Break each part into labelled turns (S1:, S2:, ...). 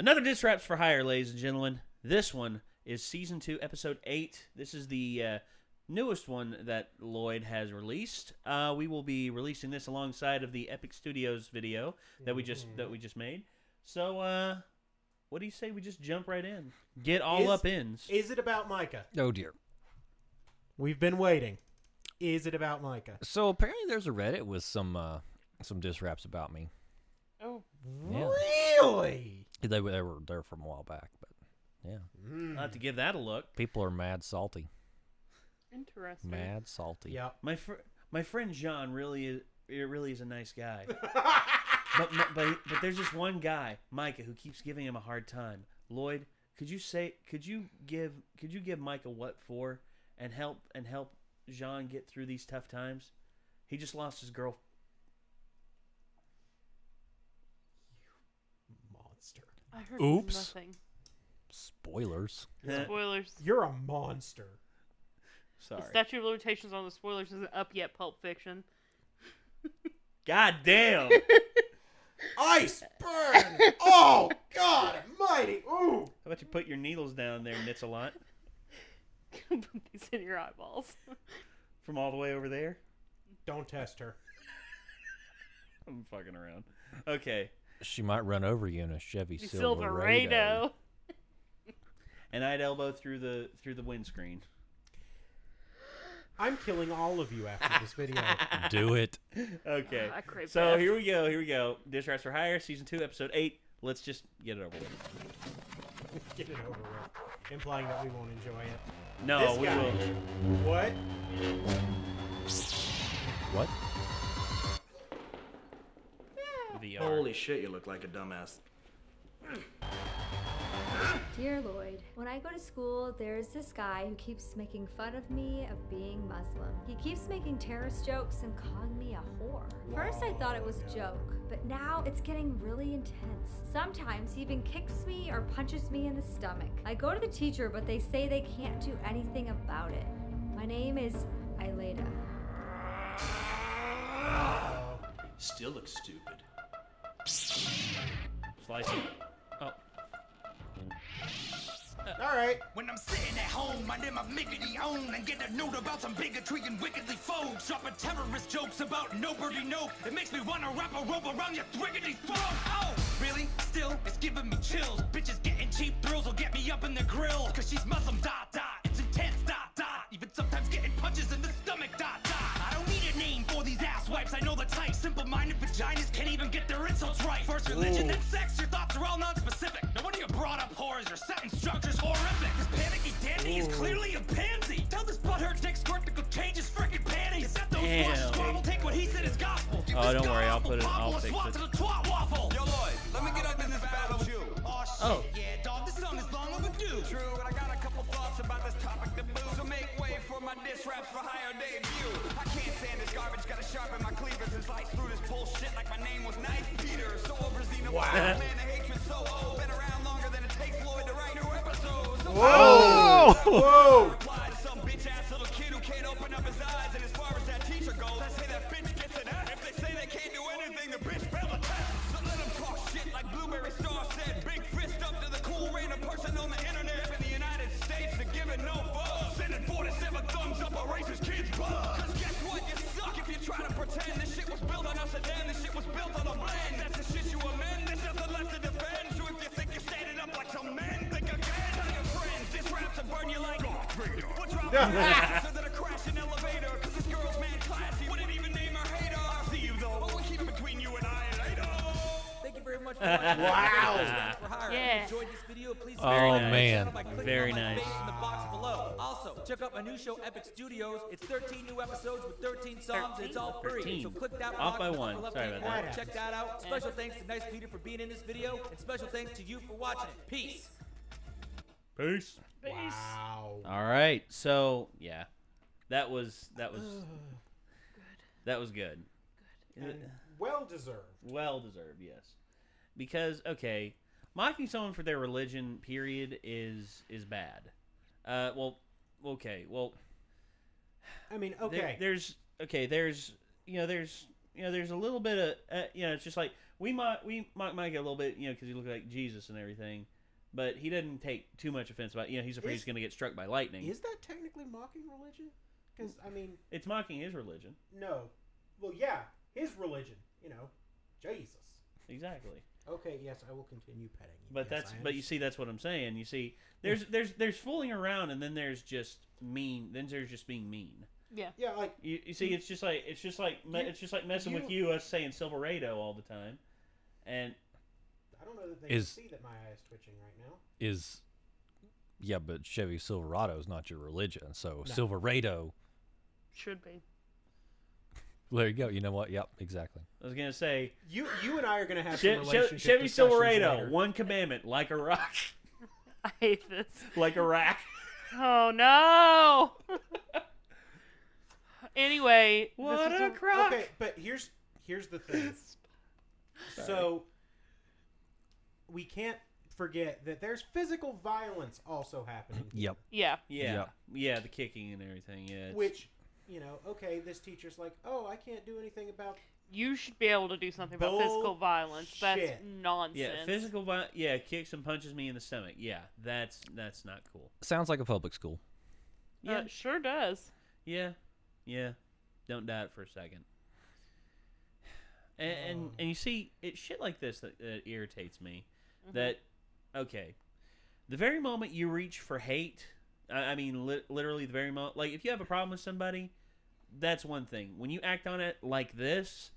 S1: Another Diss Raps for Hire, ladies and gentlemen. This one is Season 2, Episode 8. This is the newest one that Lloyd has released. We will be releasing this alongside of the Epic Studios video that we just made. So, what do you say we just jump right in? Get all up ins.
S2: Is it about Micah?
S3: Oh, dear.
S2: We've been waiting. Is it about Micah?
S3: So apparently there's a Reddit with some diss raps about me.
S4: Oh.
S3: Yeah.
S2: Really?
S3: They were there from a while back, but yeah.
S1: I'll have to give that a look.
S3: People are mad salty.
S4: Interesting.
S3: Mad salty.
S2: Yep.
S1: My friend John really is a nice guy. but there's just one guy, Micah, who keeps giving him a hard time. Lloyd, could you give Micah what for and help Jean get through these tough times? He just lost his girl.
S2: You monster.
S4: I heard
S3: Oops.
S4: nothing.
S3: Spoilers.
S4: Spoilers.
S2: You're a monster.
S1: Sorry.
S4: The statute of limitations on the spoilers isn't up yet, Pulp Fiction.
S1: God damn.
S2: Ice burn! Oh, God almighty! Ooh!
S1: How about you put your needles down there, Nitz-a-lot?
S4: Put these in your eyeballs.
S1: From all the way over there?
S2: Don't test her.
S1: I'm fucking around. Okay.
S3: She might run over you in a Chevy Silverado.
S4: Silverado.
S1: And I'd elbow through the windscreen.
S2: I'm killing all of you after this video.
S3: Do it.
S1: Okay.
S4: I crave
S1: So
S4: death.
S1: here we go. Diss Raps for Hire, Season 2, Episode 8. Let's just get it over with.
S2: Get it over with. Implying that we won't enjoy it.
S1: No,
S2: This
S1: we
S2: guy.
S1: will.
S2: What?
S3: What?
S1: VR.
S5: Holy shit, you look like a dumbass.
S6: Dear Lloyd, when I go to school, there's this guy who keeps making fun of me of being Muslim. He keeps making terrorist jokes and calling me a whore. First I thought it was a joke, but now it's getting really intense. Sometimes he even kicks me or punches me in the stomach. I go to the teacher, but they say they can't do anything about it. My name is Aileda.
S5: Still looks stupid.
S1: Slice it. Oh.
S2: Alright.
S7: When I'm sitting at home, I name my miggity own and get a note about some bigotry and wickedly foes. Dropping terrorist jokes about nobody know. It makes me wanna wrap a rope around your thriggity throat. Oh, really? Still, it's giving me chills. Bitches getting cheap thrills will get me up in the grill. Cause she's Muslim, dot, dot. It's intense, dot, dot. Even sometimes getting punches in the stomach, dot, dot. I don't need a name for these ass wipes. I know the type. Simple-minded vaginas can't even get their insults right. First religion, then sex. Your thoughts are all non-specific. No wonder you brought up whores. Your sentence structure's horrific. This panicky dandy is clearly a pansy. Tell this butthurt dick squirt to go change his frickin' panties. Get those
S1: Damn.
S7: washes squabble. Take what he said is gospel. Give
S1: Oh,
S7: this
S1: don't worry, I'll
S7: god-awful
S1: put it- I'll
S7: Pablo a
S1: fix
S7: swat
S1: it.
S7: to the twat waffle.
S8: Yo, Lloyd, let me get up in this battle with you.
S7: Oh, shit,
S1: Oh.
S7: yeah, dog. This song is long overdue.
S8: True, and I got a couple thoughts about this topic to boot. So make way for my diss raps for higher debut. I can't stand this garbage, gotta sharpen my cleavers and slice through this bullshit like my name was Knife Peter. So over Xena, wow. Man, the hatred's so old. Been around longer than it takes Lloyd to write new episodes. So
S2: Whoa! Whoa!
S8: reply to some bitch ass little kid who can't open up his eyes. And as far as that teacher goes, I say that bitch gets an F. If they say they can't do anything, the bitch failed the test. So let them talk shit like Blueberry Star said. Big fist up to the cool random person on the internet. In the United States, they're giving no fuck. Sending 47 thumbs up a racist kid's blood. Cause guess what? You suck if you try to pretend this shit was built on us sedan. This shit was built on a blend. That's the shit you amend. There's nothing left to defend. So if you think you're standing up like some men, think again. Tell your friends, this raps will burn you like we're dropping faster than a crashing elevator. Cause this girl's man classy. Wouldn't even name her hater. I'll see you though. But we'll keep it between you and I later.
S9: Thank you very much for watching.
S2: Wow.
S9: For hire.
S4: Yeah.
S9: If you enjoyed this video, please
S3: Oh,
S9: subscribe to my
S3: man.
S9: channel by clicking
S1: Very
S9: on my
S1: nice.
S9: face in the box below. Also, check out my new show, Epic Studios. It's 13 new episodes with 13 songs, and it's all free.
S1: 13.
S9: So click that
S1: Off
S9: box
S1: by
S9: in the
S1: one.
S9: upper left
S1: Sorry
S9: hand
S1: about
S9: corner.
S2: that.
S9: Check that out. Special thanks to Nice Peter for being in this video, and special thanks to you for watching it. Peace.
S1: Peace.
S2: Wow.
S1: All right. So, yeah. That was good.
S2: And well deserved.
S1: Well deserved, yes. Because, okay, mocking someone for their religion, period, is bad. Well, okay, well,
S2: I mean, okay.
S1: there's a little bit of, it's just like, we mock Mike a little bit, because he looked like Jesus and everything, but he doesn't take too much offense about. He's afraid he's going to get struck by lightning.
S2: Is that technically mocking religion? Because
S1: it's mocking his religion.
S2: No. Well, yeah, his religion. Jesus.
S1: Exactly.
S2: Okay. Yes, I will continue petting you.
S1: But
S2: yes,
S1: but you see, that's what I'm saying. You see, there's fooling around, and then there's just mean. Then there's just being mean.
S4: Yeah.
S2: Yeah, like
S1: you see, it's just like messing with us saying Silverado all the time, and
S2: I don't know that they can see that my eye is twitching right now.
S3: But Chevy Silverado is not your religion, so
S2: No.
S3: Silverado
S4: Should be.
S3: There you go. You know what? Yep, exactly.
S1: I was gonna say
S2: You and I are gonna have some relationship
S1: Chevy
S2: discussions
S1: Silverado,
S2: later.
S1: one commandment, like a rock,
S4: I hate this.
S1: like a rack.
S4: Oh no. Anyway,
S1: What
S4: this
S1: a
S4: is
S1: crock!
S2: Okay, but here's the thing. So we can't forget that there's physical violence also happening. Here,
S3: Yep.
S4: Yeah.
S1: Yeah, the kicking and everything. Yeah,
S2: Which, okay, this teacher's like, oh, I can't do anything about.
S4: You should be able to do something about physical violence. That's
S2: Bullshit.
S4: nonsense.
S1: yeah, physical violence. Yeah, kicks and punches me in the stomach. Yeah, that's not cool.
S3: Sounds like a public school.
S1: Yeah,
S4: It sure does.
S1: yeah. Don't doubt it for a second. And you see, it's shit like this that irritates me.
S4: Mm-hmm.
S1: That, okay, the very moment you reach for hate, I mean, literally the very moment, like, if you have a problem with somebody, that's one thing. When you act on it like this,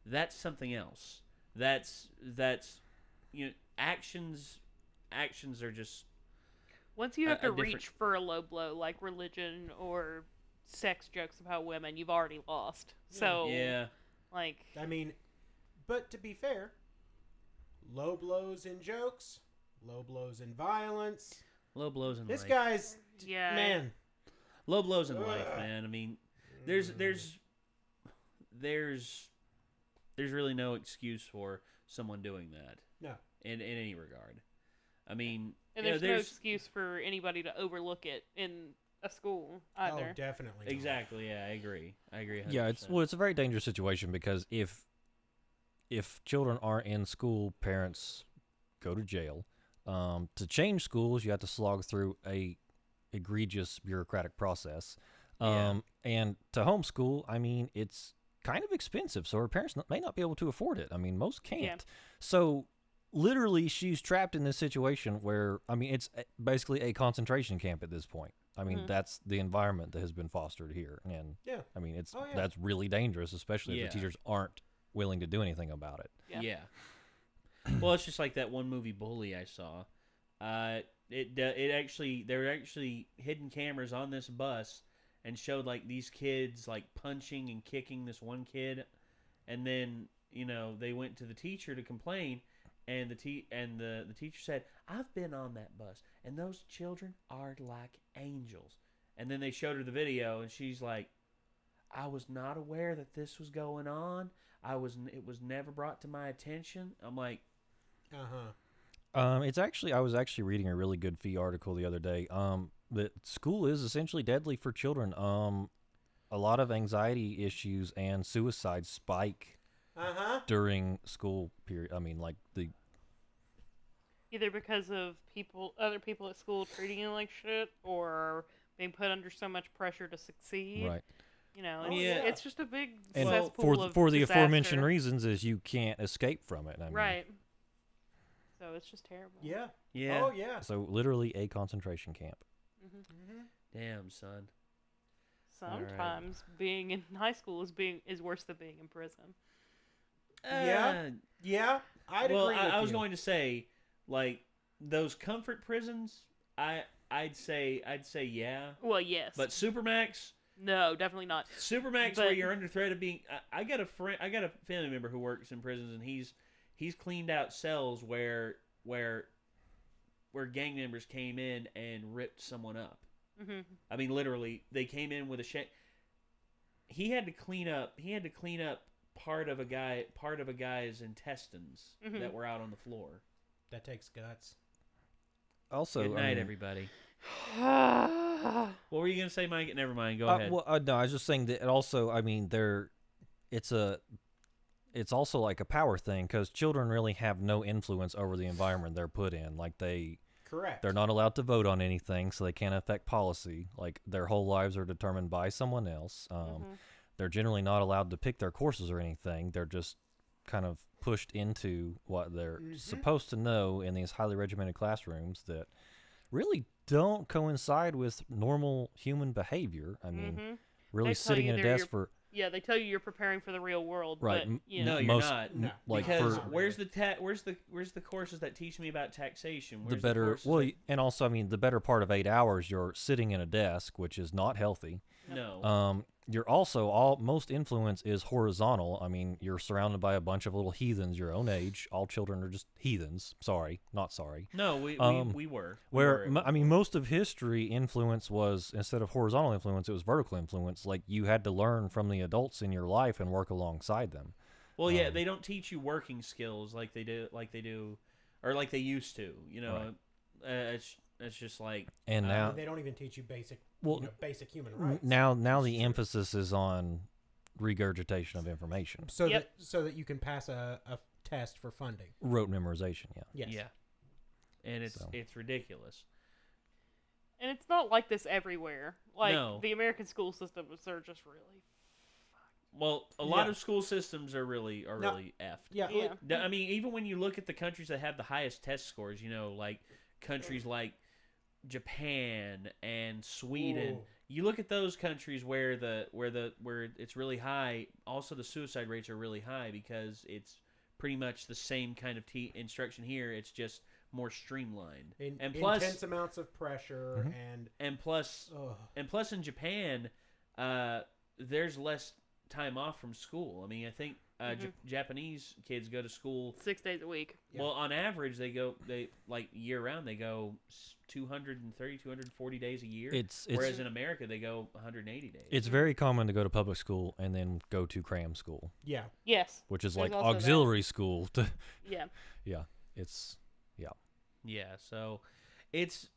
S1: that's something else. That's actions are just...
S4: Once you have
S1: a
S4: to
S1: different-
S4: reach for a low blow like religion or sex jokes about women, you've already lost. So,
S1: Yeah.
S4: like,
S2: I mean, but to be fair, low blows in jokes, low blows in violence.
S1: Low blows in
S2: This
S1: life.
S2: guy's
S4: yeah.
S2: man.
S1: Low blows in life, man. I mean, there's really no excuse for someone doing that.
S2: No.
S1: In any regard. I mean,
S4: And
S1: you know,
S4: there's no excuse for anybody to overlook it in a school either.
S2: Oh, definitely. not.
S1: exactly. Yeah, I agree. 100%.
S3: Yeah, it's a very dangerous situation because if children aren't in school, parents go to jail. To change schools, you have to slog through a egregious bureaucratic process. And to homeschool, I mean, it's kind of expensive, so her parents may not be able to afford it. I mean, most can't.
S4: Yeah.
S3: So literally, she's trapped in this situation where, I mean, it's basically a concentration camp at this point. I mean, that's the environment that has been fostered here, and
S2: Yeah.
S3: I mean, it's
S2: Oh, yeah.
S3: that's really dangerous, especially if
S1: Yeah.
S3: the teachers aren't willing to do anything about it.
S4: Yeah.
S1: Well, it's just like that one movie Bully I saw. It actually, there were actually hidden cameras on this bus and showed like these kids like punching and kicking this one kid, and then they went to the teacher to complain, and the teacher said, "I've been on that bus, and those children are like angels." And then they showed her the video, and she's like, "I was not aware that this was going on. It was never brought to my attention." I'm like,
S3: It's actually, I was actually reading a really good FEE article the other day. That school is essentially deadly for children. A lot of anxiety issues and suicide spike during school period. I mean, like
S4: Either because of other people at school treating you like shit, or being put under so much pressure to succeed.
S3: right.
S4: It's just a big
S3: And
S4: cesspool of
S3: for the
S4: disaster.
S3: aforementioned reasons is you can't escape from it. I mean,
S4: Right. So it's just terrible.
S2: Yeah.
S1: yeah,
S2: Oh, yeah.
S3: So literally a concentration camp.
S1: damn son.
S4: Sometimes being in high school is worse than being in prison.
S2: Yeah. Yeah. I'd
S1: Well,
S2: agree with
S1: I was
S2: you.
S1: going to say, like, those comfort prisons. I'd say yeah,
S4: Well, yes.
S1: but Supermax.
S4: No, definitely not.
S1: Supermax,
S4: But-
S1: where you're under threat of being. I got a family member who works in prisons, and he's cleaned out cells where gang members came in and ripped someone up.
S4: Mm-hmm.
S1: I mean, literally, they came in with a He had to clean up part of a guy's intestines that were out on the floor.
S2: That takes guts.
S3: Also,
S1: Good
S3: I
S1: night,
S3: mean,
S1: everybody. What were you gonna say, Mike? Never mind. Go ahead.
S3: Well, no, I was just saying that. Also, I mean, it's also like a power thing because children really have no influence over the environment they're put in. Like
S2: Correct.
S3: they're not allowed to vote on anything, so they can't affect policy. Like their whole lives are determined by someone else. They're generally not allowed to pick their courses or anything. They're just kind of pushed into what they're supposed to know in these highly regimented classrooms that really don't coincide with normal human behavior. I mean, really
S4: They tell
S3: sitting
S4: you
S3: in a
S4: they're
S3: desk for
S4: Yeah, they tell you you're preparing for the real world,
S3: Right.
S4: but you
S1: No,
S4: know.
S1: you're
S3: most-
S1: not.
S2: No.
S3: like
S1: Because
S3: for
S1: where's the courses that teach me about taxation?
S3: the
S1: Where's
S3: better
S1: courses
S3: well,
S1: that-
S3: and also I mean the better part of 8 hours you're sitting in a desk, which is not healthy.
S1: no.
S3: You're also most influence is horizontal. I mean, you're surrounded by a bunch of little heathens your own age. All children are just heathens. Sorry, not sorry.
S1: No, we were.
S3: Where I mean, most of history influence was instead of horizontal influence, it was vertical influence. Like you had to learn from the adults in your life and work alongside them.
S1: Well, yeah, they don't teach you working skills like they do, or like they used to. You know, it's just like.
S3: And now
S2: they don't even teach you basic,
S3: Well,
S2: basic human rights.
S3: now the emphasis is on regurgitation of information,
S2: so that you can pass a test for funding.
S3: rote memorization. Yeah.
S2: Yes.
S1: Yeah, and it's
S3: So.
S1: it's ridiculous.
S4: And it's not like this everywhere. Like
S1: No.
S4: the American school systems are just really.
S1: Well, a lot of school systems are really effed.
S2: Yeah.
S4: Yeah.
S1: I mean, even when you look at the countries that have the highest test scores, you know, like countries like Japan and Sweden.
S2: Ooh.
S1: You look at those countries where it's really high. Also, the suicide rates are really high because it's pretty much the same kind of instruction here. It's just more streamlined. And plus,
S2: intense amounts of pressure
S1: and plus in Japan, there's less time off from school. I mean, I think Japanese kids go to school
S4: 6 days a week.
S2: Yeah.
S1: Well, on average, they like year round. They go 230, 240 days a year. Whereas in America, they go 180 days.
S3: It's very common to go to public school and then go to cram school.
S2: Yeah.
S4: Yes.
S3: Which is
S4: There's
S3: like
S4: also that.
S3: auxiliary school.
S4: Yeah.
S3: Yeah. It's
S1: Yeah, so it's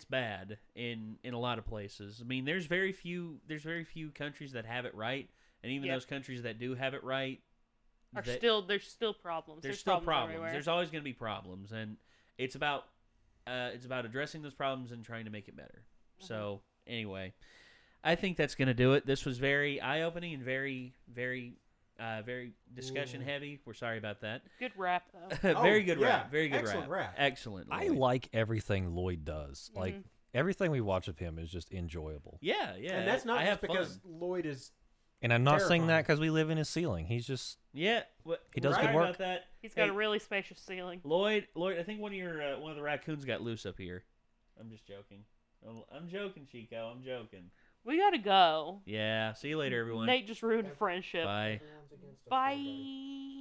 S1: bad in a lot of places. I mean, there's very few countries that have it right, and even those countries that do have it right
S4: There's still problems.
S1: There's still problems.
S4: everywhere.
S1: There's always going to be problems, and it's about addressing those problems and trying to make it better. So anyway, I think that's going to do it. This was very eye-opening and very, very, very discussion-heavy. We're sorry about that.
S4: Good rap, though.
S1: Very good rap. Very good
S2: Excellent rap.
S1: Excellent.
S3: I
S1: Lloyd.
S3: like everything Lloyd does. Like everything we watch of him is just enjoyable.
S1: Yeah.
S2: And that's not
S1: I
S2: just
S1: have
S2: because
S1: fun.
S2: Lloyd is.
S3: And I'm not saying that
S2: Terrifying.
S3: because we live in his ceiling. He's just
S1: Yeah.
S3: He does
S1: sorry
S3: good work.
S1: about that.
S4: He's got a really spacious ceiling.
S1: Lloyd, I think one of the raccoons got loose up here. I'm just joking. I'm joking, Chico. I'm joking.
S4: We gotta go.
S1: Yeah. See you later, everyone.
S4: Nate just ruined a friendship.
S1: Bye.
S2: Everyone's against us,
S4: Bye.